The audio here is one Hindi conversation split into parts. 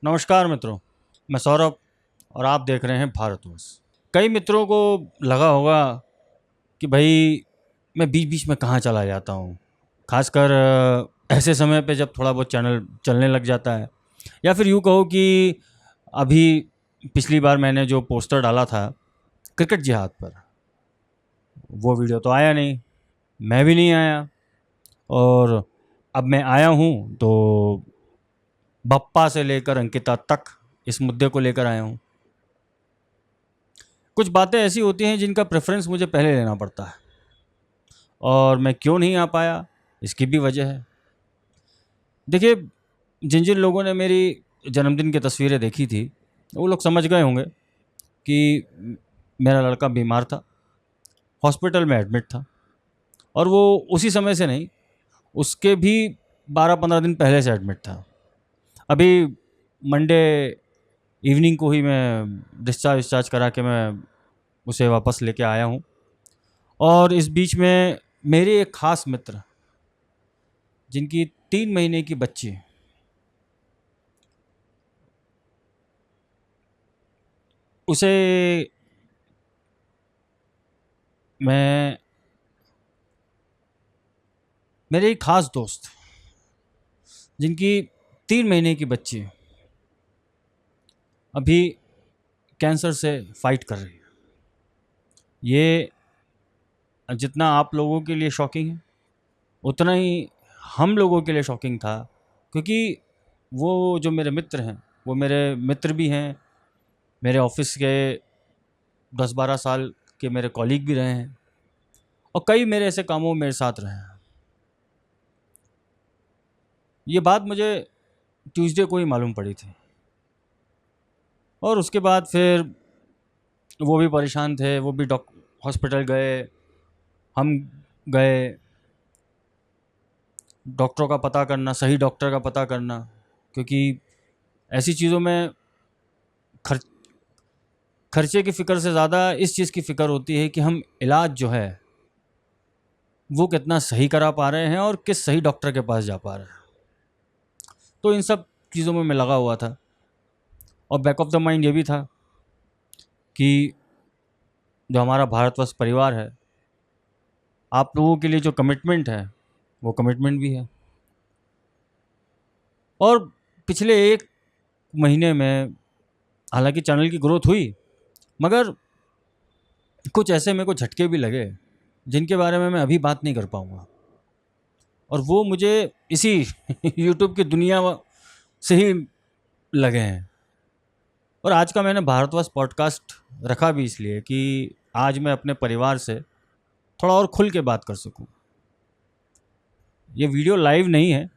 नमस्कार मित्रों, मैं सौरभ और आप देख रहे हैं भारतवर्ष। कई मित्रों को लगा होगा कि भाई मैं बीच बीच में कहाँ चला जाता हूँ, खासकर ऐसे समय पे जब थोड़ा बहुत चैनल चलने लग जाता है, या फिर यूँ कहो कि अभी पिछली बार मैंने जो पोस्टर डाला था क्रिकेट जिहाद पर, वो वीडियो तो आया नहीं, मैं भी नहीं आया, और अब मैं आया हूँ तो बप्पा से लेकर अंकिता तक इस मुद्दे को लेकर आया हूँ। कुछ बातें ऐसी होती हैं जिनका प्रेफरेंस मुझे पहले लेना पड़ता है, और मैं क्यों नहीं आ पाया इसकी भी वजह है। देखिए, जिन जिन लोगों ने मेरी जन्मदिन की तस्वीरें देखी थी वो लोग समझ गए होंगे कि मेरा लड़का बीमार था, हॉस्पिटल में एडमिट था, और वो उसी समय से नहीं, उसके भी 12-15 दिन पहले से एडमिट था। अभी मंडे इवनिंग को ही मैं डिस्चार्ज करा के मैं उसे वापस लेके आया हूँ। और इस बीच में मेरे एक ख़ास मित्र, जिनकी 3 महीने की बच्ची, उसे मैं, मेरे एक ख़ास दोस्त जिनकी 3 महीने की बच्ची अभी कैंसर से फाइट कर रही है, ये जितना आप लोगों के लिए शॉकिंग है उतना ही हम लोगों के लिए शॉकिंग था, क्योंकि वो जो मेरे मित्र हैं वो मेरे मित्र भी हैं, मेरे ऑफिस के 10-12 साल के मेरे कॉलीग भी रहे हैं, और कई मेरे ऐसे कामों में मेरे साथ रहे हैं। ये बात मुझे ट्यूसडे को ही मालूम पड़ी थी, और उसके बाद फिर वो भी परेशान थे, वो भी हॉस्पिटल गए, हम गए, डॉक्टरों का पता करना, सही डॉक्टर का पता करना, क्योंकि ऐसी चीज़ों में खर्चे की फ़िक्र से ज़्यादा इस चीज़ की फ़िक्र होती है कि हम इलाज जो है वो कितना सही करा पा रहे हैं और किस सही डॉक्टर के पास जा पा रहे हैं। तो इन सब चीज़ों में मैं लगा हुआ था, और बैक ऑफ द माइंड ये भी था कि जो हमारा भारतवर्ष परिवार है, आप लोगों के लिए जो कमिटमेंट है वो कमिटमेंट भी है। और पिछले 1 महीने में हालांकि चैनल की ग्रोथ हुई, मगर कुछ ऐसे मेरे को झटके भी लगे जिनके बारे में मैं अभी बात नहीं कर पाऊँगा, और वो मुझे इसी यूट्यूब की दुनिया से ही लगे हैं। और आज का मैंने भारतवर्ष पॉडकास्ट रखा भी इसलिए कि आज मैं अपने परिवार से थोड़ा और खुल के बात कर सकूं। ये वीडियो लाइव नहीं है,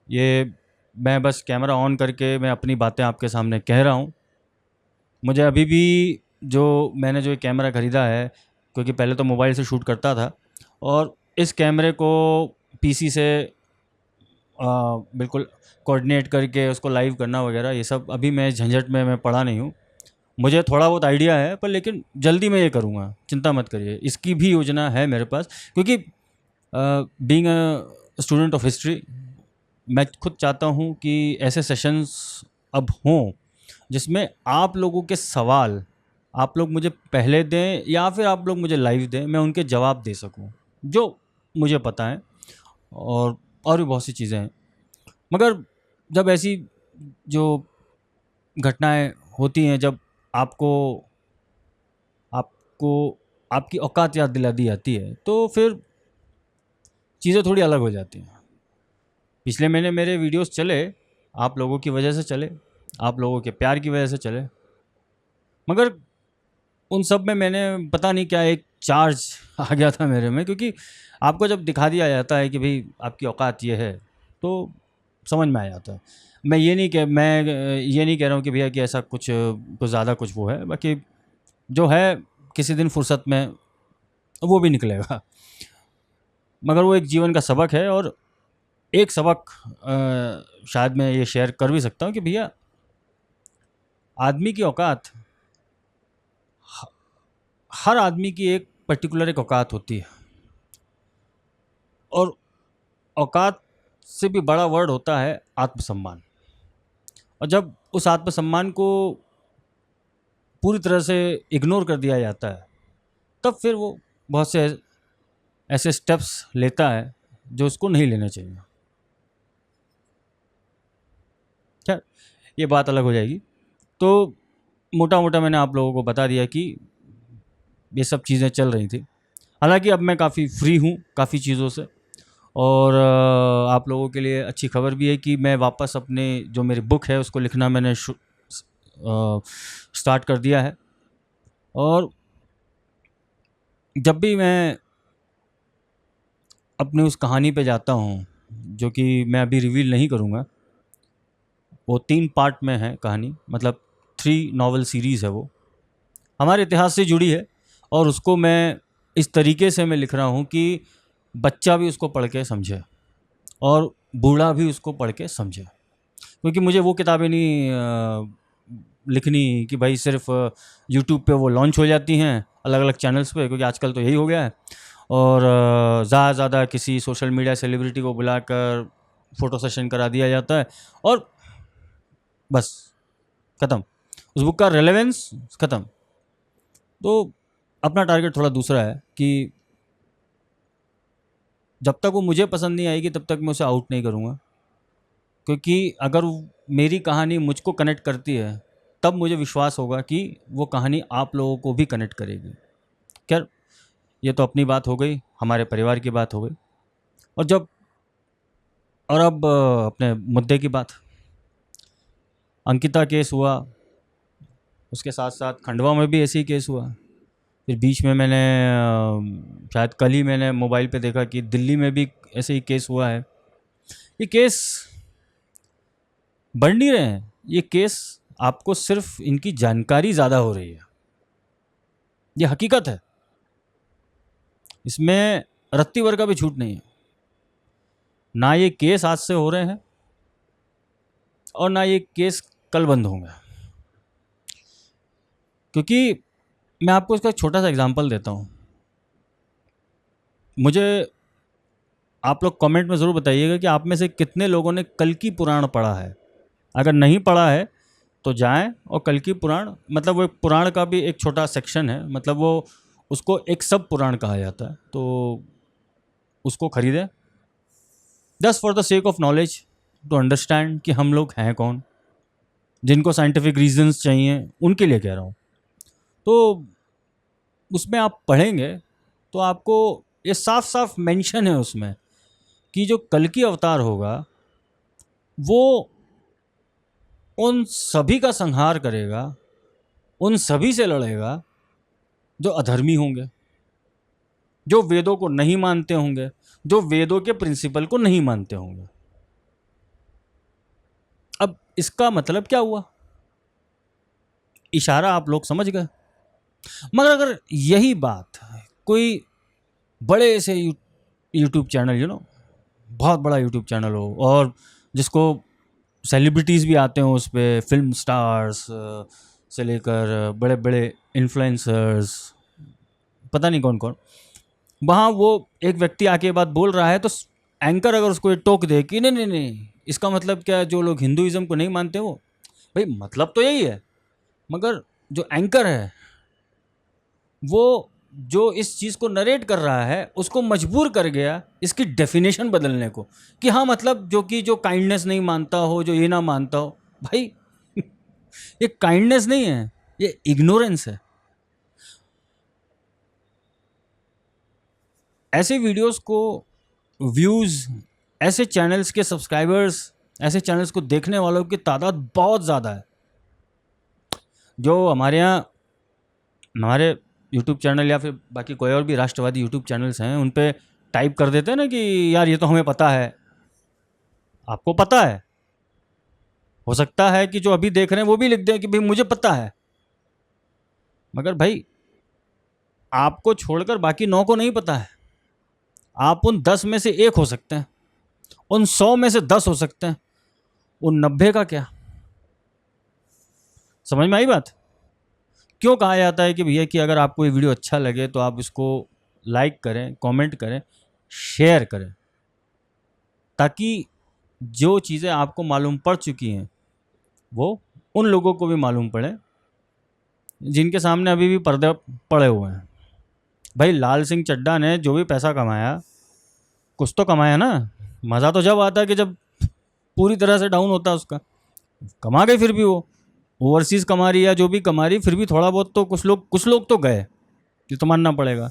ये मैं बस कैमरा ऑन करके मैं अपनी बातें आपके सामने कह रहा हूँ। मुझे अभी भी मैंने जो कैमरा ख़रीदा है, क्योंकि पहले तो मोबाइल से शूट करता था, और इस कैमरे को पीसी से बिल्कुल कोऑर्डिनेट करके उसको लाइव करना वगैरह, ये सब अभी मैं झंझट में मैं पड़ा नहीं हूँ। मुझे थोड़ा बहुत आइडिया है, पर लेकिन जल्दी मैं ये करूँगा, चिंता मत करिए, इसकी भी योजना है मेरे पास। क्योंकि being a student of history, मैं खुद चाहता हूँ कि ऐसे सेशंस अब हों जिसमें आप लोगों के सवाल आप लोग मुझे पहले दें या फिर आप लोग मुझे लाइव दें, मैं उनके जवाब दे सकूँ जो मुझे पता है, और भी बहुत सी चीज़ें हैं। मगर जब ऐसी जो घटनाएं होती हैं, जब आपको आपको आपकी औकात याद दिला दी जाती है, तो फिर चीज़ें थोड़ी अलग हो जाती हैं। पिछले महीने मेरे वीडियोस चले, आप लोगों की वजह से चले, आप लोगों के प्यार की वजह से चले, मगर उन सब में मैंने पता नहीं क्या एक चार्ज आ गया था मेरे में, क्योंकि आपको जब दिखा दिया जाता है कि भाई आपकी औकात ये है, तो समझ में आ जाता है। मैं ये नहीं कह रहा हूँ कि भैया कि ऐसा कुछ ज़्यादा कुछ वो है, बाकी जो है किसी दिन फुर्सत में वो भी निकलेगा। मगर वो एक जीवन का सबक है, और एक सबक शायद मैं ये शेयर कर भी सकता हूँ कि भैया आदमी की औकात हर आदमी की एक पर्टिकुलर एक औकात होती है, और औकात से भी बड़ा वर्ड होता है आत्मसम्मान। और जब उस आत्मसम्मान को पूरी तरह से इग्नोर कर दिया जाता है, तब फिर वो बहुत से ऐसे स्टेप्स लेता है जो उसको नहीं लेने चाहिए। क्या, ये बात अलग हो जाएगी। तो मोटा मोटा मैंने आप लोगों को बता दिया कि ये सब चीज़ें चल रही थी। हालांकि अब मैं काफ़ी फ्री हूँ काफ़ी चीज़ों से, और आप लोगों के लिए अच्छी खबर भी है कि मैं वापस अपने जो मेरी बुक है उसको लिखना मैंने स्टार्ट कर दिया है। और जब भी मैं अपनी उस कहानी पे जाता हूँ, जो कि मैं अभी रिवील नहीं करूँगा, वो 3 पार्ट में है कहानी, मतलब 3 नॉवल सीरीज़ है, वो हमारे इतिहास से जुड़ी है। और उसको मैं इस तरीके से मैं लिख रहा हूँ कि बच्चा भी उसको पढ़ के समझे और बूढ़ा भी उसको पढ़ के समझे। क्योंकि मुझे वो किताबें नहीं लिखनी कि भाई सिर्फ यूट्यूब पे वो लॉन्च हो जाती हैं अलग अलग चैनल्स पे, क्योंकि आजकल तो यही हो गया है। और ज़्यादा से ज़्यादा किसी सोशल मीडिया सेलिब्रिटी को बुलाकर फ़ोटो सेशन करा दिया जाता है और बस ख़त्म, उस बुक का रेलेवेंस ख़त्म। तो अपना टारगेट थोड़ा दूसरा है कि जब तक वो मुझे पसंद नहीं आएगी तब तक मैं उसे आउट नहीं करूँगा। क्योंकि अगर मेरी कहानी मुझको कनेक्ट करती है तब मुझे विश्वास होगा कि वो कहानी आप लोगों को भी कनेक्ट करेगी। खैर, ये तो अपनी बात हो गई, हमारे परिवार की बात हो गई। और अब अपने मुद्दे की बात। अंकिता केस हुआ, उसके साथ साथ खंडवा में भी ऐसे ही केस हुआ। फिर बीच में मैंने शायद कल ही मैंने मोबाइल पे देखा कि दिल्ली में भी ऐसे ही केस हुआ है। ये केस बढ़ नहीं रहे हैं, ये केस आपको सिर्फ इनकी जानकारी ज़्यादा हो रही है, ये हकीकत है, इसमें रत्ती भर का भी झूठ नहीं है। ना ये केस आज से हो रहे हैं और ना ये केस कल बंद होंगे। क्योंकि मैं आपको इसका एक छोटा सा एग्जांपल देता हूँ। मुझे आप लोग कमेंट में ज़रूर बताइएगा कि आप में से कितने लोगों ने कल्कि पुराण पढ़ा है। अगर नहीं पढ़ा है तो जाएं और कल्कि पुराण, मतलब वो एक पुराण का भी एक छोटा सेक्शन है, मतलब वो उसको एक सब पुराण कहा जाता है, तो उसको खरीदें just for the sake of knowledge, to understand कि हम लोग हैं कौन। जिनको साइंटिफिक रीजंस चाहिए उनके लिए कह रहा हूँ। तो उसमें आप पढ़ेंगे तो आपको ये साफ साफ मेंशन है उसमें कि जो कल्कि अवतार होगा वो उन सभी का संहार करेगा, उन सभी से लड़ेगा जो अधर्मी होंगे, जो वेदों को नहीं मानते होंगे, जो वेदों के प्रिंसिपल को नहीं मानते होंगे। अब इसका मतलब क्या हुआ, इशारा आप लोग समझ गए। मगर अगर यही बात कोई बड़े से यूट्यूब चैनल, बहुत बड़ा यूट्यूब चैनल हो और जिसको सेलिब्रिटीज़ भी आते हो उस पर, फिल्म स्टार्स से लेकर बड़े बड़े इन्फ्लुएंसर्स, पता नहीं कौन कौन, वहाँ वो एक व्यक्ति आके बात बोल रहा है तो एंकर अगर उसको ये टोक दे कि नहीं नहीं नहीं इसका मतलब क्या है, जो लोग हिंदुइज्म को नहीं मानते वो, भाई मतलब तो यही है। मगर जो एंकर है वो जो इस चीज़ को नरेट कर रहा है उसको मजबूर कर गया इसकी डेफिनेशन बदलने को, कि हाँ मतलब जो काइंडनेस नहीं मानता हो, जो ये ना मानता हो, भाई ये काइंडनेस नहीं है, ये इग्नोरेंस है। ऐसे वीडियोस को व्यूज़, ऐसे चैनल्स के सब्सक्राइबर्स, ऐसे चैनल्स को देखने वालों की तादाद बहुत ज़्यादा है। जो हमारे यहाँ हमारे यूट्यूब चैनल या फिर बाकी कोई और भी राष्ट्रवादी यूट्यूब चैनल्स हैं उन पे टाइप कर देते हैं ना कि यार ये तो हमें पता है। आपको पता है, हो सकता है कि जो अभी देख रहे हैं वो भी लिख दें कि भाई मुझे पता है, मगर भाई आपको छोड़कर बाकी 9 को नहीं पता है। आप उन 10 में से 1 हो सकते हैं, उन 100 में से 10 हो सकते हैं, उन 90 का क्या? समझ में आई बात? क्यों कहा जाता है कि भैया कि अगर आपको ये वीडियो अच्छा लगे तो आप इसको लाइक करें, कमेंट करें, शेयर करें, ताकि जो चीज़ें आपको मालूम पड़ चुकी हैं वो उन लोगों को भी मालूम पड़े जिनके सामने अभी भी पर्दे पड़े हुए हैं। भाई लाल सिंह चड्ढा ने जो भी पैसा कमाया, कुछ तो कमाया ना। मज़ा तो जब आता है कि जब पूरी तरह से डाउन होता है उसका। कमा गई फिर भी वो ओवरसीज़ कमा रही या जो भी कमा रही, फिर भी थोड़ा बहुत तो कुछ लोग तो गए, ये तो मानना पड़ेगा,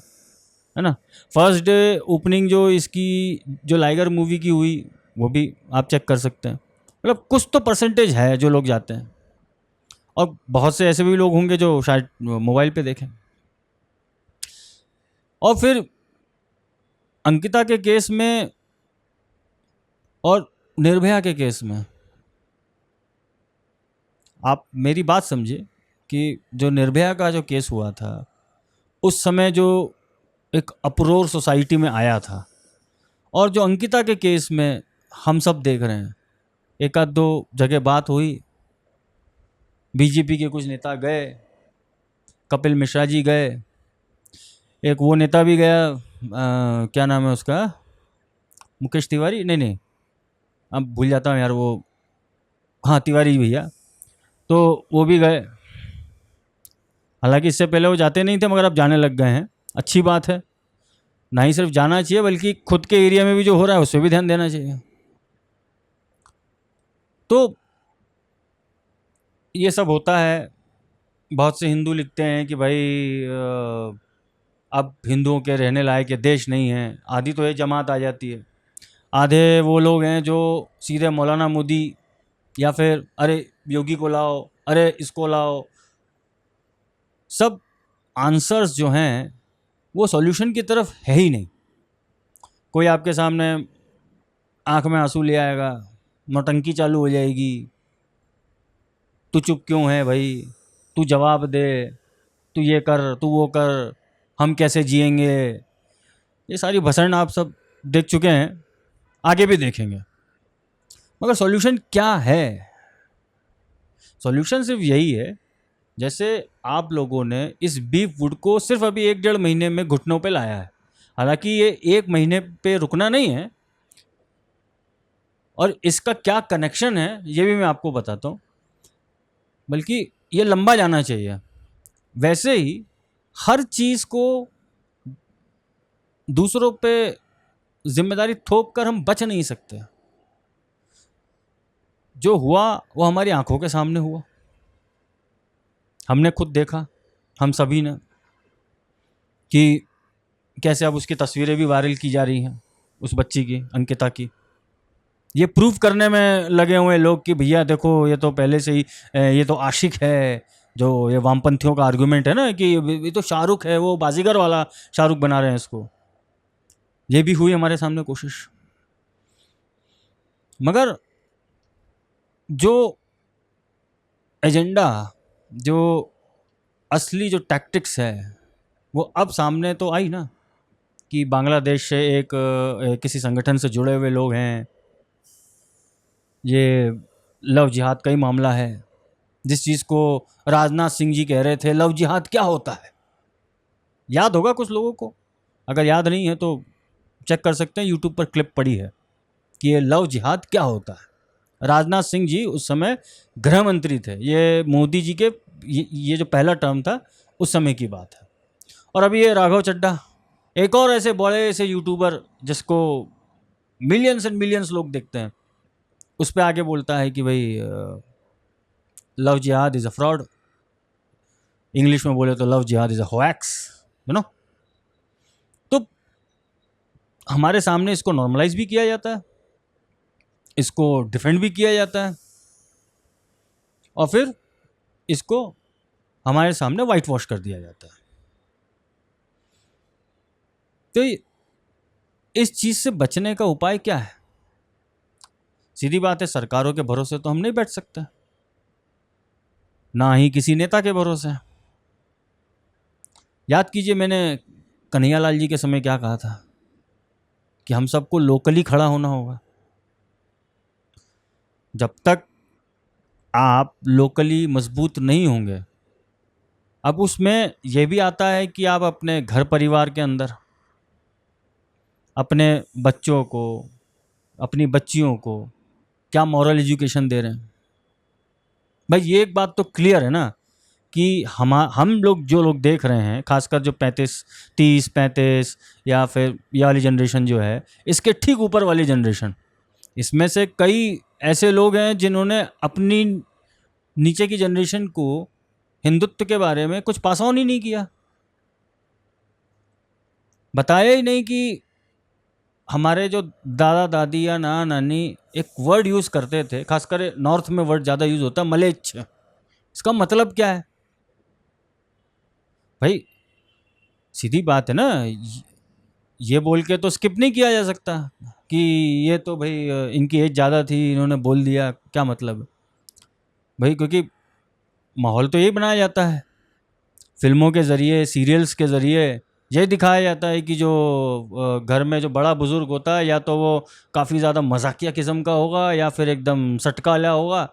है ना। फर्स्ट डे ओपनिंग जो इसकी जो लाइगर मूवी की हुई वो भी आप चेक कर सकते हैं। मतलब कुछ तो परसेंटेज है जो लोग जाते हैं, और बहुत से ऐसे भी लोग होंगे जो शायद मोबाइल पे देखें। और फिर अंकिता के केस में और निर्भया के केस में आप मेरी बात समझिए कि जो निर्भया का जो केस हुआ था उस समय जो एक अप्रोर सोसाइटी में आया था, और जो अंकिता के केस में हम सब देख रहे हैं, एक आध दो जगह बात हुई, बीजेपी के कुछ नेता गए, कपिल मिश्रा जी गए, एक वो नेता भी गया, क्या नाम है उसका, मुकेश तिवारी, नहीं अब भूल जाता हूँ यार वो, हाँ तिवारी भैया, तो वो भी गए। हालांकि इससे पहले वो जाते नहीं थे मगर अब जाने लग गए हैं, अच्छी बात है। ना ही सिर्फ जाना चाहिए बल्कि खुद के एरिया में भी जो हो रहा है उस पर भी ध्यान देना चाहिए। तो ये सब होता है। बहुत से हिंदू लिखते हैं कि भाई अब हिंदुओं के रहने लायक ये देश नहीं है, आधी तो ये जमात आ जाती है, आधे वो लोग हैं जो सीधे मौलाना मोदी या फिर अरे योगी को लाओ, अरे इसको लाओ। सब आंसर्स जो हैं वो सॉल्यूशन की तरफ है ही नहीं। कोई आपके सामने आंख में आंसू ले आएगा, नौटंकी चालू हो जाएगी, तू चुप क्यों है भाई, तू जवाब दे, तू ये कर, तू वो कर, हम कैसे जिएंगे। ये सारी भसड़ आप सब देख चुके हैं, आगे भी देखेंगे। मगर सॉल्यूशन क्या है? सॉल्यूशन सिर्फ यही है, जैसे आप लोगों ने इस बीफ वुड को सिर्फ अभी 1-1.5 महीने में घुटनों पे लाया है। हालांकि ये 1 महीने पे रुकना नहीं है, और इसका क्या कनेक्शन है ये भी मैं आपको बताता हूँ, बल्कि ये लंबा जाना चाहिए। वैसे ही हर चीज़ को दूसरों पे जिम्मेदारी थोप कर हम बच नहीं सकते। जो हुआ वो हमारी आंखों के सामने हुआ, हमने खुद देखा, हम सभी ने, कि कैसे अब उसकी तस्वीरें भी वायरल की जा रही हैं, उस बच्ची की, अंकिता की। ये प्रूफ करने में लगे हुए लोग कि भैया देखो ये तो पहले से ही ये तो आशिक है, जो ये वामपंथियों का आर्गुमेंट है ना कि ये तो शाहरुख है, वो बाजीगर वाला शाहरुख बना रहे हैं इसको। ये भी हुई हमारे सामने कोशिश, मगर जो एजेंडा, जो असली जो टैक्टिक्स है वो अब सामने तो आई ना, कि बांग्लादेश से एक किसी संगठन से जुड़े हुए लोग हैं, ये लव जिहाद का ही मामला है। जिस चीज़ को राजनाथ सिंह जी कह रहे थे लव जिहाद क्या होता है, याद होगा कुछ लोगों को, अगर याद नहीं है तो चेक कर सकते हैं, यूट्यूब पर क्लिप पड़ी है कि ये लव जिहाद क्या होता है। राजनाथ सिंह जी उस समय गृह मंत्री थे, ये मोदी जी के ये जो पहला टर्म था उस समय की बात है। और अभी ये राघव चड्ढा, एक और ऐसे बड़े ऐसे यूट्यूबर जिसको मिलियंस एंड मिलियंस लोग देखते हैं, उस पर आगे बोलता है कि भाई लव जिहाद इज़ अ फ्रॉड, इंग्लिश में बोले तो लव जिहाद इज़ अ होएक्स, यू नो। तो हमारे सामने इसको नॉर्मलाइज भी किया जाता है, इसको डिफेंड भी किया जाता है, और फिर इसको हमारे सामने वाइट वॉश कर दिया जाता है। तो इस चीज़ से बचने का उपाय क्या है? सीधी बात है, सरकारों के भरोसे तो हम नहीं बैठ सकते, ना ही किसी नेता के भरोसे। याद कीजिए मैंने कन्हैयालाल जी के समय क्या कहा था कि हम सबको लोकली खड़ा होना होगा। जब तक आप लोकली मजबूत नहीं होंगे, अब उसमें यह भी आता है कि आप अपने घर परिवार के अंदर अपने बच्चों को, अपनी बच्चियों को क्या मॉरल एजुकेशन दे रहे हैं। भाई ये एक बात तो क्लियर है ना कि हम लोग जो लोग देख रहे हैं, खासकर जो 30-35 या फिर ये वाली जनरेशन जो है, इसके ठीक ऊपर वाली जनरेशन, इसमें से कई ऐसे लोग हैं जिन्होंने अपनी नीचे की जनरेशन को हिंदुत्व के बारे में कुछ पास ऑन ही नहीं किया, बताया ही नहीं कि हमारे जो दादा दादी या नाना नानी एक वर्ड यूज़ करते थे, खासकर नॉर्थ में वर्ड ज़्यादा यूज़ होता है, मलेच्छ। इसका मतलब क्या है भाई? सीधी बात है ना, ये बोल के तो स्किप नहीं किया जा सकता कि ये तो भाई इनकी एज ज़्यादा थी, इन्होंने बोल दिया, क्या मतलब भाई? क्योंकि माहौल तो यही बनाया जाता है, फिल्मों के ज़रिए, सीरियल्स के ज़रिए यही दिखाया जाता है कि जो घर में जो बड़ा बुज़ुर्ग होता है, या तो वो काफ़ी ज़्यादा मजाकिया किस्म का होगा या फिर एकदम सटका वाला होगा,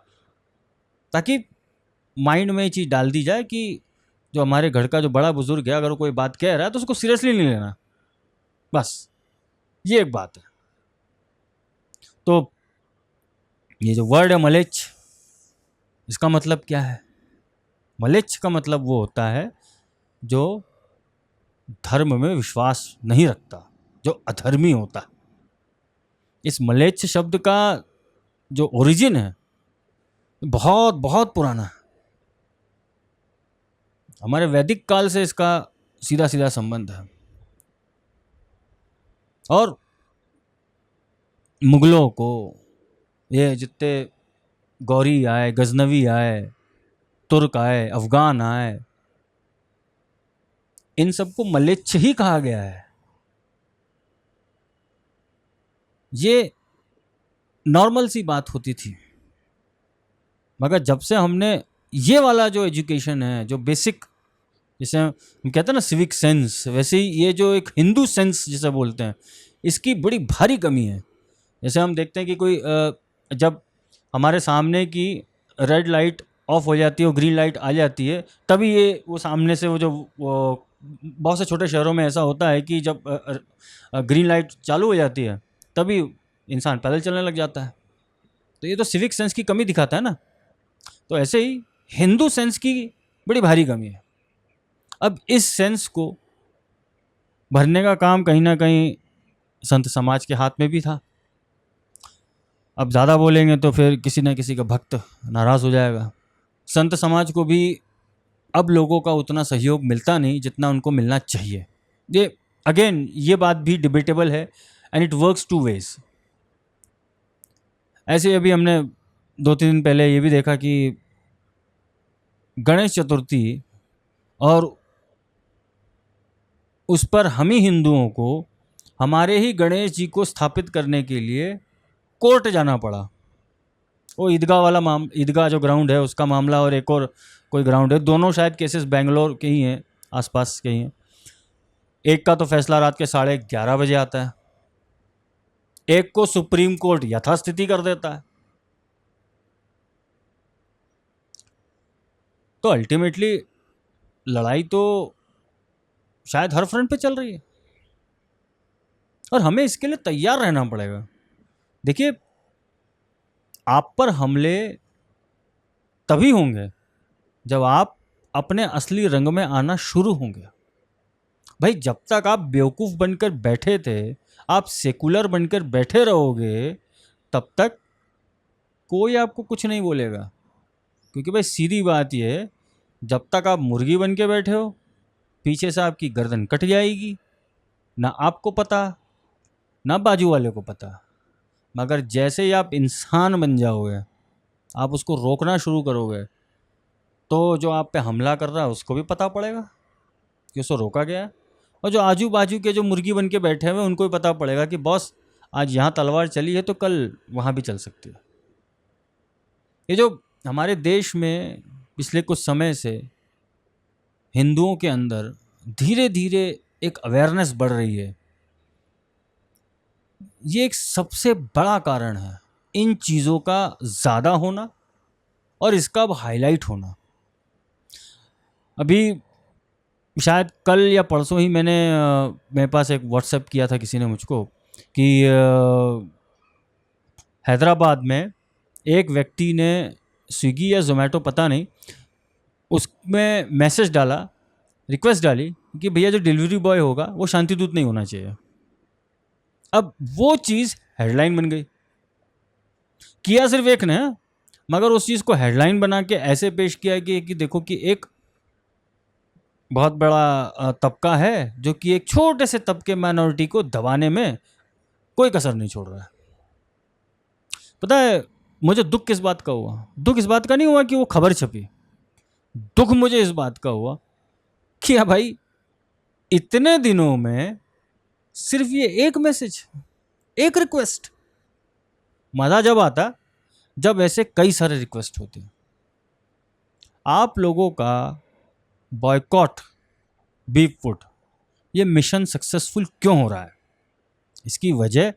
ताकि माइंड में ये चीज़ डाल दी जाए कि जो हमारे घर का जो बड़ा बुज़ुर्ग है, अगर वो कोई बात कह रहा है तो उसको सीरियसली नहीं लेना, बस ये एक बात है। तो ये जो वर्ड है मलेच्छ, इसका मतलब क्या है? मलेच्छ का मतलब वो होता है जो धर्म में विश्वास नहीं रखता, जो अधर्मी होता है। इस मलेच्छ शब्द का जो ओरिजिन है बहुत बहुत पुराना है, हमारे वैदिक काल से इसका सीधा सीधा संबंध है। और मुगलों को, ये जितने गौरी आए, गजनवी आए, तुर्क आए, अफगान आए, इन सबको मलेच्छ ही कहा गया है। ये नॉर्मल सी बात होती थी, मगर जब से हमने ये वाला जो एजुकेशन है, जो बेसिक, जैसे हम कहते हैं ना सिविक सेंस, वैसे ही ये जो एक हिंदू सेंस जिसे बोलते हैं, इसकी बड़ी भारी कमी है। जैसे हम देखते हैं कि कोई जब हमारे सामने की रेड लाइट ऑफ हो जाती है और ग्रीन लाइट आ जाती है, तभी ये वो सामने से वो बहुत से छोटे शहरों में ऐसा होता है कि जब ग्रीन लाइट चालू हो जाती है तभी इंसान पैदल चलने लग जाता है। तो ये तो सिविक सेंस की कमी दिखाता है ना। तो ऐसे ही हिंदू सेंस की बड़ी भारी कमी है। अब इस सेंस को भरने का काम कहीं ना कहीं संत समाज के हाथ में भी था। अब ज़्यादा बोलेंगे तो फिर किसी न किसी का भक्त नाराज़ हो जाएगा। संत समाज को भी अब लोगों का उतना सहयोग मिलता नहीं जितना उनको मिलना चाहिए। ये अगेन ये बात भी डिबेटेबल है and it works two ways. ऐसे अभी हमने 2-3 दिन पहले ये भी देखा कि गणेश चतुर्थी, और उस पर हम ही हिंदुओं को हमारे ही गणेश जी को स्थापित करने के लिए कोर्ट जाना पड़ा। वो ईदगाह वाला ईदगाह जो ग्राउंड है उसका मामला, और एक और कोई ग्राउंड है, दोनों शायद केसेस बेंगलोर के ही हैं, आसपास के ही हैं। एक का तो फैसला रात के 11:30 बजे आता है, एक को सुप्रीम कोर्ट यथास्थिति कर देता है। तो अल्टीमेटली लड़ाई तो शायद हर फ्रंट पे चल रही है, और हमें इसके लिए तैयार रहना पड़ेगा। देखिए, आप पर हमले तभी होंगे जब आप अपने असली रंग में आना शुरू होंगे। भाई जब तक आप बेवकूफ़ बनकर बैठे थे, आप सेकुलर बनकर बैठे रहोगे, तब तक कोई आपको कुछ नहीं बोलेगा। क्योंकि भाई सीधी बात ये है, जब तक आप मुर्गी बन के बैठे हो, पीछे से आपकी गर्दन कट जाएगी, ना आपको पता ना बाजू वाले को पता। मगर जैसे ही आप इंसान बन जाओगे, आप उसको रोकना शुरू करोगे, तो जो आप पे हमला कर रहा है उसको भी पता पड़ेगा कि उसको रोका गया है, और जो आजू बाजू के जो मुर्गी बन के बैठे हुए उनको भी पता पड़ेगा कि बॉस आज यहाँ तलवार चली है तो कल वहाँ भी चल सकती है। ये जो हमारे देश में पिछले कुछ समय से हिंदुओं के अंदर धीरे धीरे एक अवेयरनेस बढ़ रही है, ये एक सबसे बड़ा कारण है इन चीज़ों का ज़्यादा होना और इसका अब हाईलाइट होना। अभी शायद कल या परसों ही मेरे पास एक व्हाट्सएप किया था किसी ने मुझको कि हैदराबाद में एक व्यक्ति ने स्विगी या जोमेटो पता नहीं, उसमें मैसेज डाला, रिक्वेस्ट डाली कि भैया जो डिलीवरी बॉय होगा वो शांतिदूत नहीं होना चाहिए। अब वो चीज़ हेडलाइन बन गई। किया सिर्फ एक ने, मगर उस चीज़ को हेडलाइन बना के ऐसे पेश किया कि देखो कि एक बहुत बड़ा तबका है जो कि एक छोटे से तबके माइनॉरिटी को दबाने में कोई कसर नहीं छोड़ रहा है। पता है मुझे दुख किस बात का हुआ? दुख इस बात का नहीं हुआ कि वो खबर छपी, दुख मुझे इस बात का हुआ कि हाँ भाई, इतने दिनों में सिर्फ ये एक मैसेज, एक रिक्वेस्ट। मज़ा जब आता जब ऐसे कई सारे रिक्वेस्ट होते। आप लोगों का बॉयकॉट बीफ फूड, ये मिशन सक्सेसफुल क्यों हो रहा है? इसकी वजह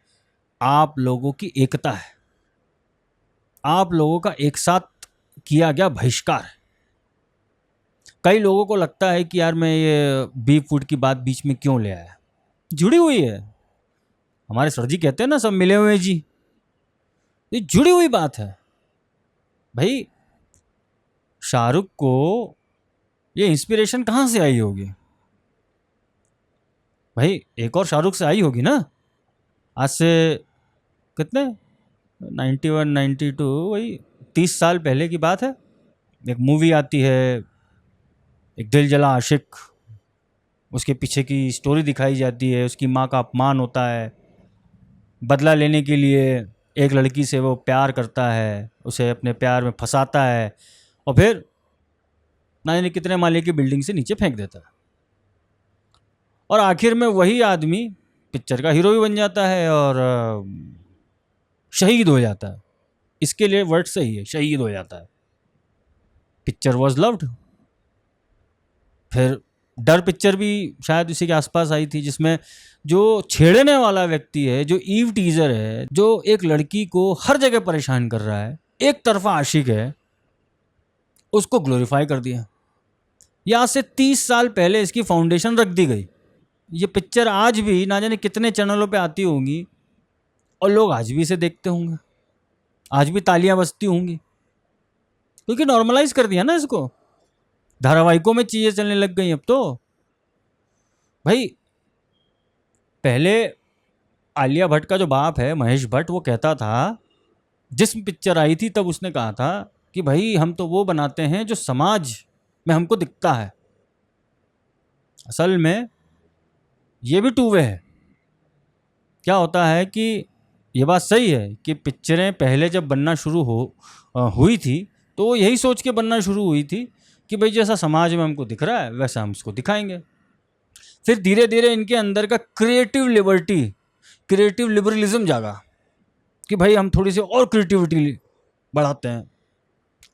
आप लोगों की एकता है, आप लोगों का एक साथ किया गया बहिष्कार है। कई लोगों को लगता है कि यार मैं ये बीफ फूड की बात बीच में क्यों ले आया, जुड़ी हुई है। हमारे सर जी कहते हैं ना, सब मिले हुए जी, ये जुड़ी हुई बात है भाई। शाहरुख को ये इंस्पिरेशन कहाँ से आई होगी भाई? एक और शाहरुख से आई होगी ना, आज से कितने 91 92 वही 30 साल पहले की बात है। एक मूवी आती है, एक दिल जला आशिक, उसके पीछे की स्टोरी दिखाई जाती है। उसकी माँ का अपमान होता है, बदला लेने के लिए एक लड़की से वो प्यार करता है, उसे अपने प्यार में फंसाता है और फिर ना जाने कितने माले की बिल्डिंग से नीचे फेंक देता है। और आखिर में वही आदमी पिक्चर का हीरो भी बन जाता है और शहीद हो जाता है। इसके लिए वर्ड सही है, शहीद हो जाता है। Picture was loved. फिर डर पिक्चर भी शायद उसी के आसपास आई थी, जिसमें जो छेड़ने वाला व्यक्ति है, जो ईव टीजर है, जो एक लड़की को हर जगह परेशान कर रहा है, एक तरफा आशिक है, उसको ग्लोरीफाई कर दिया। यहाँ से 30 साल पहले इसकी फाउंडेशन रख दी गई। ये पिक्चर आज भी ना जाने कितने चैनलों पे आती होंगी और लोग आज भी इसे देखते होंगे, आज भी तालियां बजती होंगी, क्योंकि नॉर्मलाइज कर दिया ना इसको। धारावाहिकों में चीजें चलने लग गई अब तो भाई। पहले आलिया भट्ट का जो बाप है महेश भट्ट, वो कहता था, जिस पिक्चर आई थी तब उसने कहा था कि भाई हम तो वो बनाते हैं जो समाज में हमको दिखता है। असल में ये भी टू वे है। क्या होता है कि ये बात सही है कि पिक्चरें पहले जब बनना शुरू हुई थी तो वो यही सोच के बनना शुरू हुई थी कि भाई जैसा समाज में हमको दिख रहा है वैसा हम इसको दिखाएंगे। फिर धीरे धीरे इनके अंदर का क्रिएटिव लिबर्टी, क्रिएटिव लिबरलिज्म जागा कि भाई हम थोड़ी सी और क्रिएटिविटी बढ़ाते हैं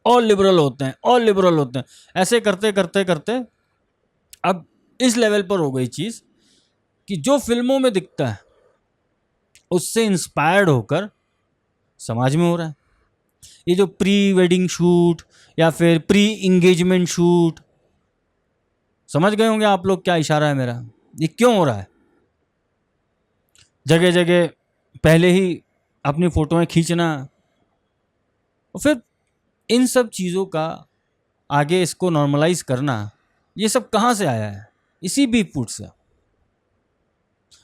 और लिबरल होते हैं और लिबरल होते हैं। ऐसे करते करते करते अब इस लेवल पर हो गई चीज़ कि जो फिल्मों में दिखता है उससे इंस्पायर्ड होकर समाज में हो रहा है। ये जो प्री वेडिंग शूट या फिर प्री इंगेजमेंट शूट, समझ गए होंगे आप लोग क्या इशारा है मेरा, ये क्यों हो रहा है? जगह जगह पहले ही अपनी फोटोएं खींचना, और फिर इन सब चीज़ों का आगे इसको नॉर्मलाइज करना, ये सब कहाँ से आया है? इसी बीफ फूड से।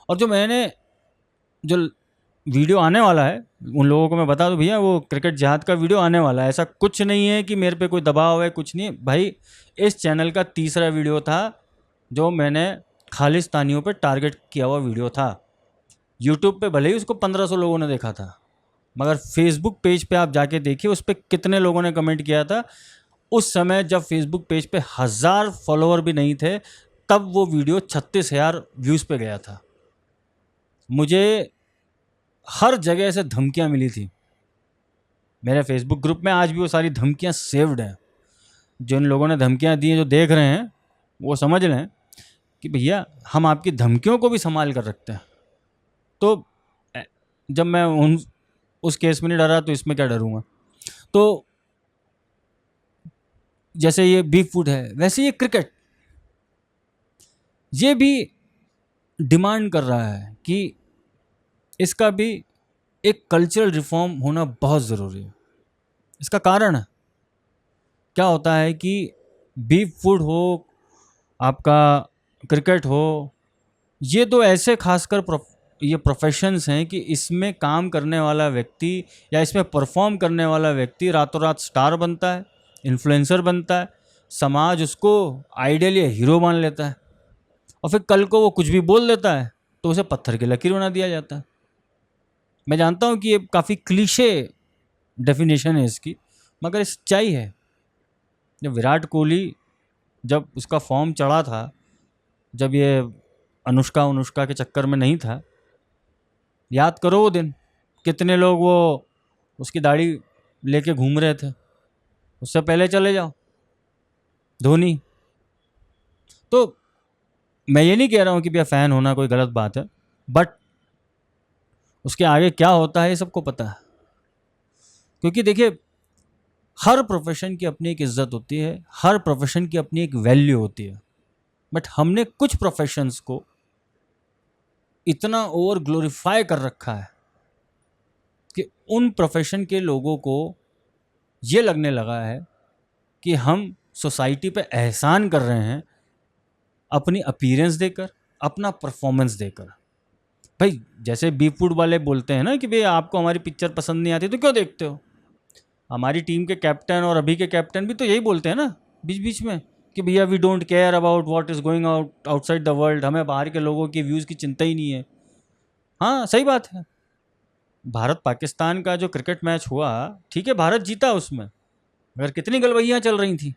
और जो वीडियो आने वाला है उन लोगों को मैं बता दूं भैया, वो क्रिकेट जिहाद का वीडियो आने वाला है। ऐसा कुछ नहीं है कि मेरे पे कोई दबाव है, कुछ नहीं भाई। इस चैनल का तीसरा वीडियो था जो मैंने खालिस्तानियों पे टारगेट किया हुआ वीडियो था। यूट्यूब पे भले ही उसको 1500 लोगों ने देखा था, मगर फेसबुक पेज पे आप जाके देखिए उस पर कितने लोगों ने कमेंट किया था। उस समय जब फेसबुक पेज पे 1000 फॉलोअर भी नहीं थे, तब वो वीडियो 36,000 व्यूज़ पे गया था। मुझे हर जगह से धमकियां मिली थी। मेरे फेसबुक ग्रुप में आज भी वो सारी धमकियां सेव्ड हैं। जिन लोगों ने धमकियां दी हैं, जो देख रहे हैं, वो समझ लें कि भैया हम आपकी धमकियों को भी संभाल कर रखते हैं। तो जब मैं उस केस में नहीं डरा तो इसमें क्या डरूंगा? तो जैसे ये बीफ फूड है, वैसे ये क्रिकेट, ये भी डिमांड कर रहा है कि इसका भी एक कल्चरल रिफॉर्म होना बहुत ज़रूरी है। इसका कारण क्या होता है कि बीफ फूड हो, आपका क्रिकेट हो, ये तो ऐसे खासकर ये प्रोफेशंस हैं कि इसमें काम करने वाला व्यक्ति या इसमें परफॉर्म करने वाला व्यक्ति रातों रात स्टार बनता है, इन्फ्लुएंसर बनता है, समाज उसको आइडियल या हीरो मान लेता है, और फिर कल को वो कुछ भी बोल देता है तो उसे पत्थर की लकीर बना दिया जाता है। मैं जानता हूँ कि ये काफ़ी क्लीशे डेफिनेशन है इसकी, मगर सच्चाई है। जब विराट कोहली, जब उसका फॉर्म चढ़ा था, जब ये अनुष्का के चक्कर में नहीं था, याद करो वो दिन, कितने लोग वो उसकी दाढ़ी लेके घूम रहे थे। उससे पहले चले जाओ धोनी। तो मैं ये नहीं कह रहा हूँ कि भैया फ़ैन होना कोई गलत बात है, बट उसके आगे क्या होता है ये सबको पता है। क्योंकि देखिए, हर प्रोफेशन की अपनी एक इज्जत होती है, हर प्रोफेशन की अपनी एक वैल्यू होती है, बट हमने कुछ प्रोफेशंस को इतना ओवर ग्लोरीफाई कर रखा है कि उन प्रोफेशन के लोगों को ये लगने लगा है कि हम सोसाइटी पे एहसान कर रहे हैं अपनी अपीयरेंस देकर, अपना परफॉर्मेंस देकर। भाई जैसे बी फूड वाले बोलते हैं ना कि भाई आपको हमारी पिक्चर पसंद नहीं आती तो क्यों देखते हो, हमारी टीम के कैप्टन और अभी के कैप्टन भी तो यही बोलते हैं ना बीच बीच में कि भैया we don't care about what is going outside the world, हमें बाहर के लोगों की व्यूज़ की चिंता ही नहीं है। हाँ सही बात है। भारत पाकिस्तान का जो क्रिकेट मैच हुआ, ठीक है भारत जीता उसमें, मगर कितनी गलवैयाँ चल रही थी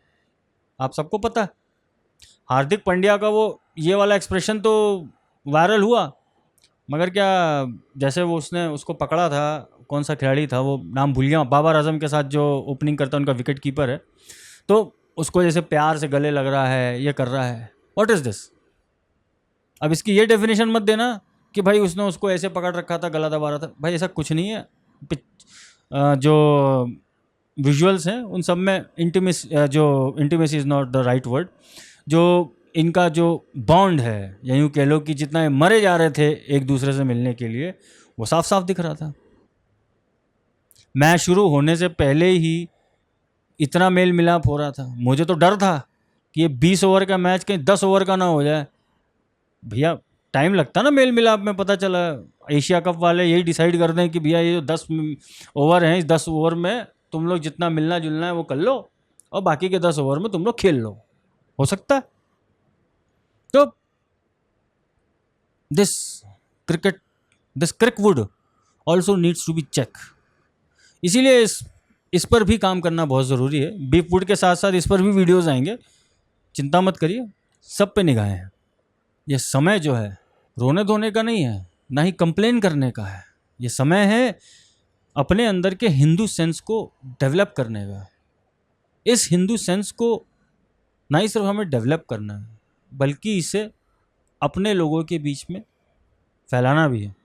आप सबको पता है। हार्दिक पांड्या का वो ये वाला एक्सप्रेशन तो वायरल हुआ, मगर क्या, जैसे वो उसने उसको पकड़ा था, कौन सा खिलाड़ी था वो, नाम भूल गया, बाबर आजम के साथ जो ओपनिंग करता है, उनका विकेट कीपर है, तो उसको जैसे प्यार से गले लग रहा है, ये कर रहा है। What is this? अब इसकी ये डेफिनेशन मत देना कि भाई उसने उसको ऐसे पकड़ रखा था, गला दबा रहा था। भाई ऐसा कुछ नहीं है। जो विजुअल्स हैं उन सब में intimacy is not the right word, जो इनका जो बॉन्ड है, या यूँ कह लो कि जितना ये मरे जा रहे थे एक दूसरे से मिलने के लिए, वो साफ साफ दिख रहा था। मैच शुरू होने से पहले ही इतना मेल मिलाप हो रहा था, मुझे तो डर था कि ये 20 ओवर का मैच कहीं 10 ओवर का ना हो जाए। भैया टाइम लगता ना मेल मिलाप में, पता चला एशिया कप वाले यही डिसाइड कर दें कि भैया ये जो 10 ओवर हैं, इस 10 ओवर में तुम लोग जितना मिलना जुलना है वो कर लो, और बाकी के 10 ओवर में तुम लोग खेल लो। हो सकता है। तो this crickwood also needs to be check. इसीलिए इस पर भी काम करना बहुत ज़रूरी है। बीफ वुड के साथ साथ इस पर भी वीडियोज़ आएंगे, चिंता मत करिए, सब पे निगाहें हैं। ये समय जो है रोने धोने का नहीं है, ना ही कंप्लेन करने का है। ये समय है अपने अंदर के हिंदू सेंस को डेवलप करने का। इस हिंदू सेंस को ना ही सिर्फ हमें डेवलप करना है, बल्कि इसे अपने लोगों के बीच में फैलाना भी है।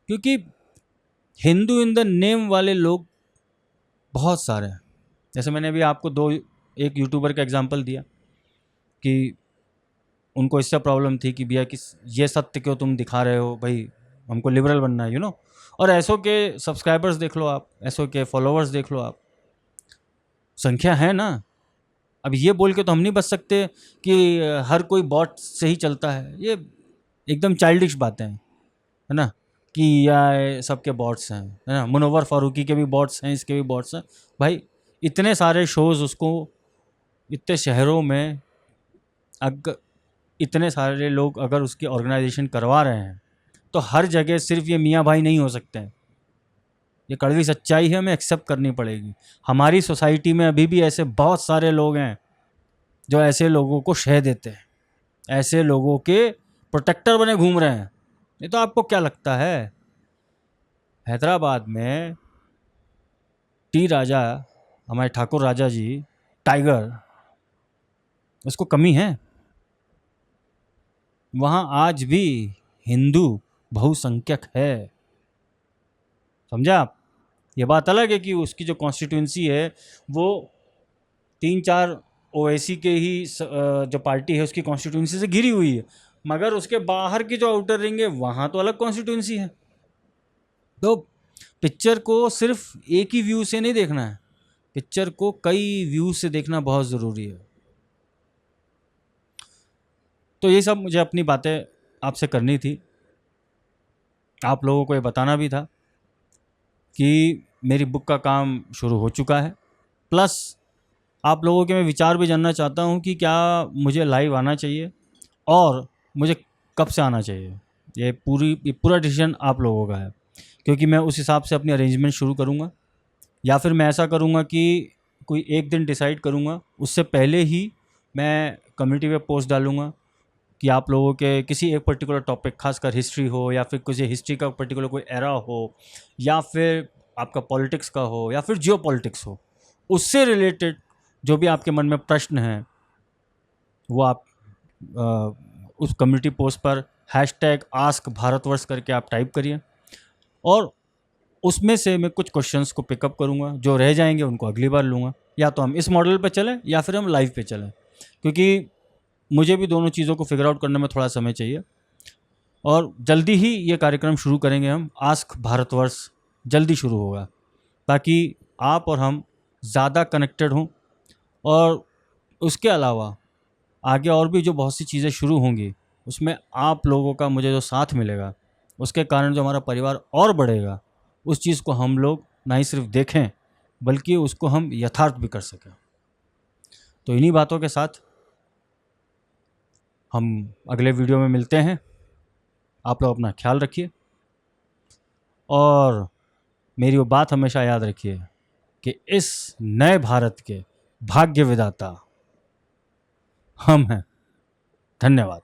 क्योंकि हिंदू इन द नेम वाले लोग बहुत सारे हैं। जैसे मैंने अभी आपको एक यूट्यूबर का एग्जांपल दिया कि उनको इससे प्रॉब्लम थी कि भैया किस ये सत्य क्यों तुम दिखा रहे हो, भाई हमको लिबरल बनना है, और ऐसो के सब्सक्राइबर्स देख लो आप, ऐसो के फॉलोअर्स देख लो आप, संख्या है ना। अब ये बोल के तो हम नहीं बच सकते कि हर कोई बॉट से ही चलता है। ये एकदम चाइल्डिश बातें हैं, है ना, कि या सबके बॉट्स हैं, है ना, मुनव्वर फारूकी के भी बॉट्स हैं, इसके भी बॉट्स हैं। भाई इतने सारे शोज़ उसको, इतने शहरों में इतने सारे लोग अगर उसकी ऑर्गेनाइजेशन करवा रहे हैं, तो हर जगह सिर्फ ये मियाँ भाई नहीं हो सकते हैं। ये कड़वी सच्चाई है, हमें एक्सेप्ट करनी पड़ेगी। हमारी सोसाइटी में अभी भी ऐसे बहुत सारे लोग हैं जो ऐसे लोगों को शह देते हैं, ऐसे लोगों के प्रोटेक्टर बने घूम रहे हैं। ये तो आपको क्या लगता है हैदराबाद में टी राजा, हमारे ठाकुर राजा जी, टाइगर, उसको कमी है? वहाँ आज भी हिंदू बहुसंख्यक है, समझा आप? ये बात अलग है कि उसकी जो कॉन्स्टिट्यूंसी है वो 3-4 ओवैसी के ही जो पार्टी है उसकी कॉन्स्टिट्यूंसी से घिरी हुई है, मगर उसके बाहर की जो आउटर रिंग है वहाँ तो अलग कॉन्स्टिट्यूंसी है। तो पिक्चर को सिर्फ एक ही व्यू से नहीं देखना है, पिक्चर को कई व्यू से देखना बहुत ज़रूरी है। तो ये सब मुझे अपनी बातें आपसे करनी थी, आप लोगों को ये बताना भी था कि मेरी बुक का काम शुरू हो चुका है। प्लस आप लोगों के मैं विचार भी जानना चाहता हूँ कि क्या मुझे लाइव आना चाहिए और मुझे कब से आना चाहिए। ये पूरा डिसीजन आप लोगों का है, क्योंकि मैं उस हिसाब से अपनी अरेंजमेंट शुरू करूँगा, या फिर मैं ऐसा करूँगा कि कोई एक दिन डिसाइड करूँगा, उससे पहले ही मैं कम्युनिटी पे पोस्ट डालूँगा कि आप लोगों के किसी एक पर्टिकुलर टॉपिक, खासकर हिस्ट्री हो या फिर किसी हिस्ट्री का पर्टिकुलर कोई एरा हो, या फिर आपका पॉलिटिक्स का हो, या फिर जियो पॉलिटिक्स हो, उससे रिलेटेड जो भी आपके मन में प्रश्न हैं वो आप उस कम्युनिटी पोस्ट पर #AskBharatvarsh करके आप टाइप करिए, और उसमें से मैं कुछ क्वेश्चंस को पिकअप करूँगा, जो रह जाएंगे उनको अगली बार लूँगा। या तो हम इस मॉडल पे चलें या फिर हम लाइव पे चलें, क्योंकि मुझे भी दोनों चीज़ों को फिगर आउट करने में थोड़ा समय चाहिए। और जल्दी ही ये कार्यक्रम शुरू करेंगे हम, आस्क भारतवर्ष जल्दी शुरू होगा, ताकि आप और हम ज़्यादा कनेक्टेड हों। और उसके अलावा आगे और भी जो बहुत सी चीज़ें शुरू होंगी, उसमें आप लोगों का मुझे जो साथ मिलेगा, उसके कारण जो हमारा परिवार और बढ़ेगा, उस चीज़ को हम लोग ना ही सिर्फ देखें बल्कि उसको हम यथार्थ भी कर सकें। तो इन्हीं बातों के साथ हम अगले वीडियो में मिलते हैं। आप लोग अपना ख्याल रखिए, और मेरी वो बात हमेशा याद रखिए कि इस नए भारत के भाग्य विधाता हम हैं। धन्यवाद।